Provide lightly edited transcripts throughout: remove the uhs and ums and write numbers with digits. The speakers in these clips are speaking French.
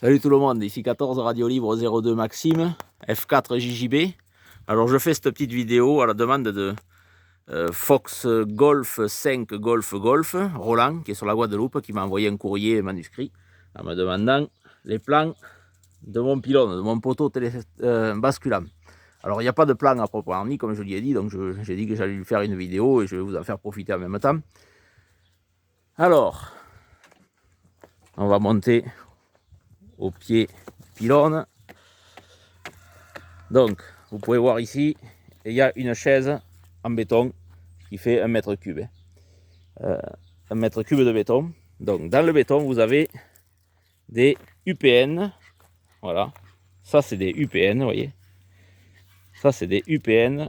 Salut tout le monde, ici 14 Radio Libre 02 Maxime, F4 JJB. Alors je fais cette petite vidéo à la demande de Fox Golf 5 Golf Roland, qui est sur la Guadeloupe, qui m'a envoyé un courrier manuscrit en me demandant les plans de mon pylône, de mon poteau basculant. Alors il n'y a pas de plan à proprement dit, comme je lui ai dit, donc j'ai dit que j'allais lui faire une vidéo et je vais vous en faire profiter en même temps. Alors, on va monter au pied du pylône. Donc, vous pouvez voir ici, il y a une chaise en béton qui fait 1 mètre cube. 1 mètre cube de béton. Donc, dans le béton, vous avez des UPN. Voilà. Ça, c'est des UPN, vous voyez. Ça, c'est des UPN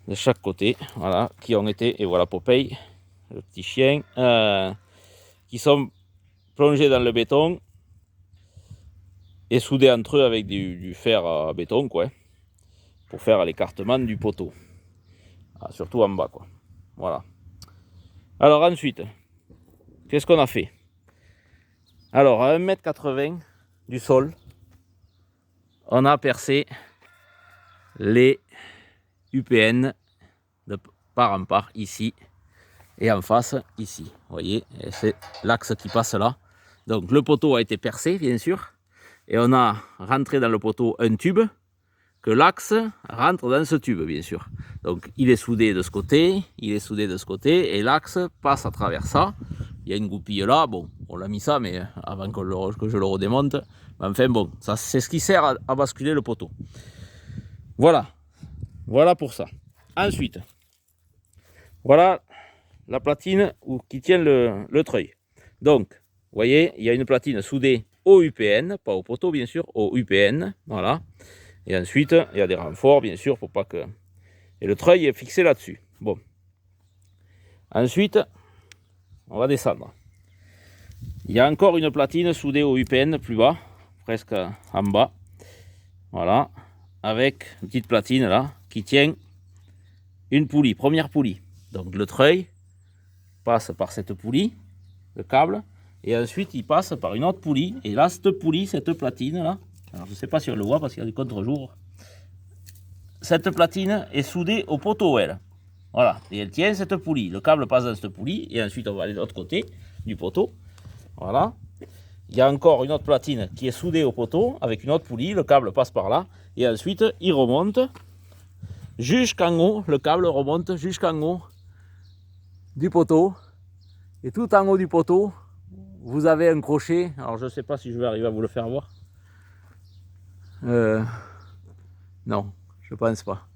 de chaque côté. Voilà. Qui ont été, et voilà Popeye, le petit chien, qui sont plongés dans le béton et soudés entre eux avec du fer à béton, quoi, pour faire l'écartement du poteau, surtout en bas, quoi. Voilà. Alors ensuite, qu'est-ce qu'on a fait? Alors à 1,80 m du sol, on a percé les UPN de part en part ici et en face ici, vous voyez, c'est l'axe qui passe là. Donc le poteau a été percé, bien sûr, et on a rentré dans le poteau un tube, que l'axe rentre dans ce tube, bien sûr. Donc il est soudé de ce côté, il est soudé de ce côté, et l'axe passe à travers ça. Il y a une goupille là, bon, on l'a mis ça, mais avant que je le redémonte. Mais enfin bon, ça c'est ce qui sert à basculer le poteau. Voilà, voilà pour ça. Ensuite, voilà la platine qui tient le treuil. Donc, vous voyez, il y a une platine soudée au UPN, pas au poteau bien sûr, au UPN, voilà. Et ensuite, il y a des renforts bien sûr pour pas que... Et le treuil est fixé là-dessus. Bon. Ensuite, on va descendre. Il y a encore une platine soudée au UPN plus bas, presque en bas. Voilà. Avec une petite platine là, qui tient une poulie, première poulie. Donc le treuil passe par cette poulie, le câble, et ensuite il passe par une autre poulie, et là cette poulie, cette platine là, alors je ne sais pas si on le voit parce qu'il y a du contre-jour, cette platine est soudée au poteau, elle, voilà, et elle tient cette poulie, le câble passe dans cette poulie, et ensuite on va aller de l'autre côté du poteau, voilà, il y a encore une autre platine qui est soudée au poteau, avec une autre poulie, le câble passe par là, et ensuite il remonte jusqu'en haut, le câble remonte jusqu'en haut du poteau, et tout en haut du poteau, vous avez un crochet. Alors je ne sais pas si je vais arriver à vous le faire voir. Non, je pense pas.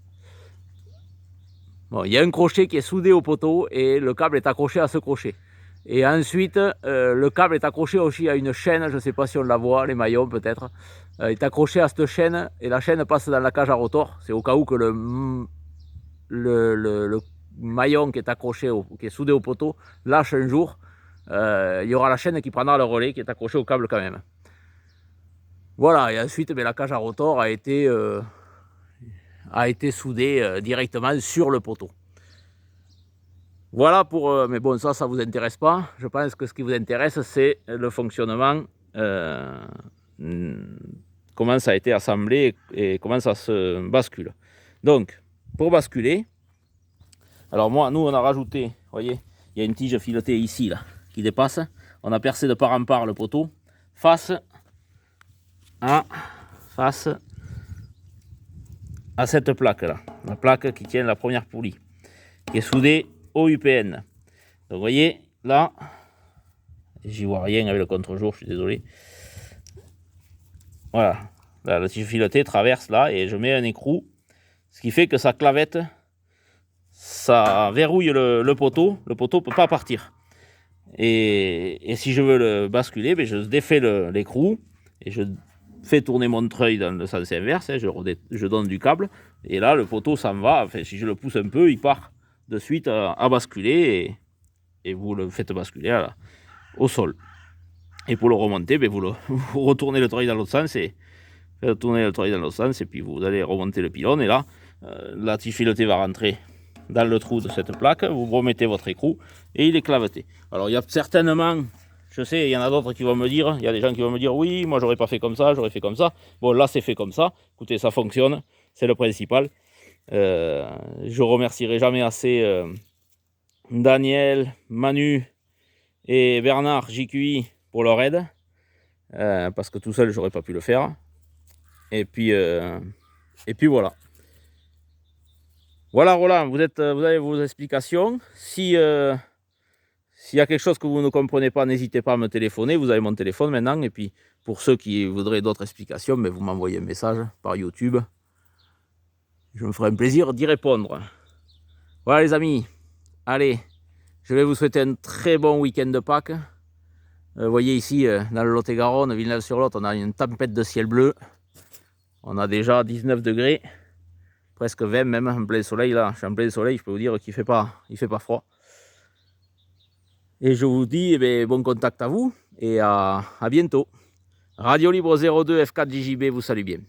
Bon, il y a un crochet qui est soudé au poteau et le câble est accroché à ce crochet. Et ensuite, le câble est accroché aussi à une chaîne, je ne sais pas si on la voit, les maillons peut-être. Il est accroché à cette chaîne et la chaîne passe dans la cage à rotor. C'est au cas où que le maillon qui est accroché, qui est soudé au poteau, lâche un jour. Il y aura la chaîne qui prendra le relais qui est accroché au câble quand même. Voilà, et ensuite la cage à rotor a été soudée directement sur le poteau. Voilà pour... mais bon, ça vous intéresse pas. Je pense que ce qui vous intéresse, c'est le fonctionnement, comment ça a été assemblé et comment ça se bascule. Donc, pour basculer, alors nous on a rajouté, vous voyez, il y a une tige filetée ici, là, qui dépasse. On a percé de part en part le poteau, face à cette plaque là, la plaque qui tient la première poulie, qui est soudée au UPN. Donc vous voyez, là, j'y vois rien avec le contre-jour, je suis désolé. Voilà, là, la tige filetée traverse là et je mets un écrou, ce qui fait que ça clavette, ça verrouille le poteau ne peut pas partir. Et si je veux le basculer, je défais l'écrou et je fais tourner mon treuil dans le sens inverse, je donne du câble, et là le poteau s'en va, enfin, si je le pousse un peu, il part de suite à basculer, et vous le faites basculer au sol. Et pour le remonter, vous retournez le treuil dans l'autre sens, et puis vous allez remonter le pylône, et là, la tige filetée va rentrer dans le trou de cette plaque, vous remettez votre écrou, et il est claveté. Alors il y a certainement, Je sais, il y en a d'autres qui vont me dire, il y a des gens qui vont me dire, oui, moi j'aurais pas fait comme ça, j'aurais fait comme ça. Bon, là c'est fait comme ça. Écoutez, ça fonctionne, c'est le principal. Je remercierai jamais assez Daniel, Manu et Bernard JQI pour leur aide. Parce que tout seul, j'aurais pas pu le faire. Et puis voilà. Voilà, Roland, vous avez vos explications. S'il y a quelque chose que vous ne comprenez pas, n'hésitez pas à me téléphoner. Vous avez mon téléphone maintenant. Et puis, pour ceux qui voudraient d'autres explications, mais vous m'envoyez un message par YouTube. Je me ferai un plaisir d'y répondre. Voilà, les amis. Allez, je vais vous souhaiter un très bon week-end de Pâques. Vous voyez ici, dans le Lot-et-Garonne, Villeneuve-sur-Lot, on a une tempête de ciel bleu. On a déjà 19 degrés. Presque 20 même, en plein soleil là. Je suis en plein soleil, je peux vous dire qu'il il fait pas froid. Et je vous dis bon contact à vous et à bientôt. Radio Libre 02 F4 JJB vous salue bien.